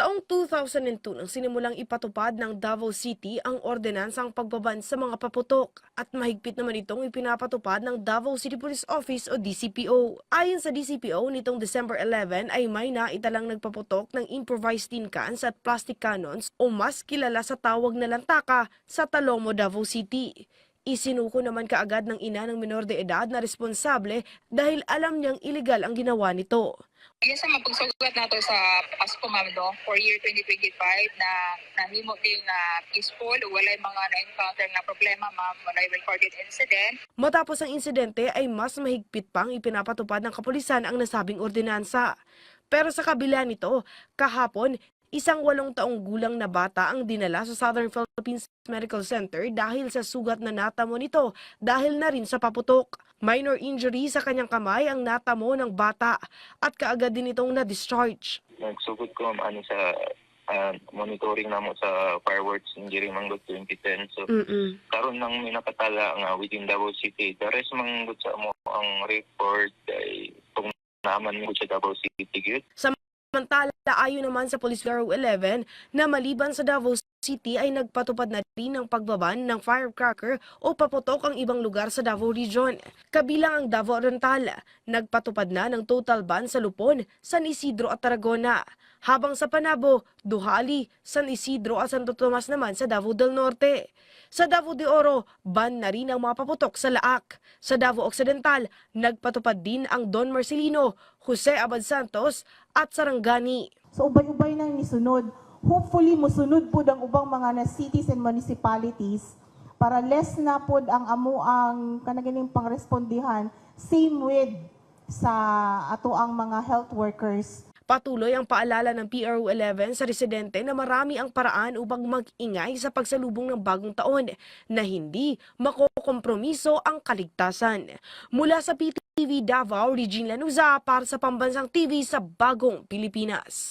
Taong 2002 nang sinimulang ipatupad ng Davao City ang ordinansang pagbaban sa mga paputok at mahigpit naman itong ipinapatupad ng Davao City Police Office o DCPO. Ayon sa DCPO, nitong December 11 ay may naitalang nagpaputok ng improvised tin cans at plastic cannons o mas kilala sa tawag na lantaka sa Talomo, Davao City. Isinuko naman kaagad ng ina ng menor de edad na responsable dahil alam niyang iligal ang ginawa nito. Yes, ang pagsugat nato sa Pasko, ma'am, no, for year 2025 na nahimo din na peaceful, walay mga na-encounter na problema, ma'am, walay recorded incident. Matapos ang insidente ay mas mahigpit pang ipinapatupad ng kapulisan ang nasabing ordinansa. Pero sa kabila nito, kahapon, isang 8 taong gulang na bata ang dinala sa Southern Philippines Medical Center dahil sa sugat na natamo nito dahil na rin sa paputok. Minor injury sa kanyang kamay ang natamo ng bata at kaagad din itong na-discharge. Nagsugod ko sa monitoring namo sa fireworks injury manggod 2010. So karon nang minapatala nga within Davao City. The rest manggod sa mo ang report ay tong naman mo sa Davao City gyud. Samantala, ayon naman sa Police Bureau 11 na maliban sa Davao City ay nagpatupad na rin ng pagbaban ng firecracker o paputok ang ibang lugar sa Davao Region. Kabilang ang Davao Oriental, nagpatupad na ng total ban sa Lupon, San Isidro at Tarragona. Habang sa Panabo, Duhali, San Isidro at Santo Tomas naman sa Davao del Norte. Sa Davao de Oro, ban na rin ang mga paputok sa Laak. Sa Davao Occidental, nagpatupad din ang Don Marcelino, Jose Abad Santos at Sarangani. So ubay-ubay nang nisunod. Hopefully mosunod po ang ubang mga na cities and municipalities para less na po ang amuang kanaganing pangrespondihan same with sa ato ang mga health workers. Patuloy ang paalala ng PRO 11 sa residente na marami ang paraan upang mag-ingay sa pagsalubong ng bagong taon na hindi makokompromiso ang kaligtasan. Mula sa PTV Davao, Regine Lanuza para sa Pambansang TV sa Bagong Pilipinas.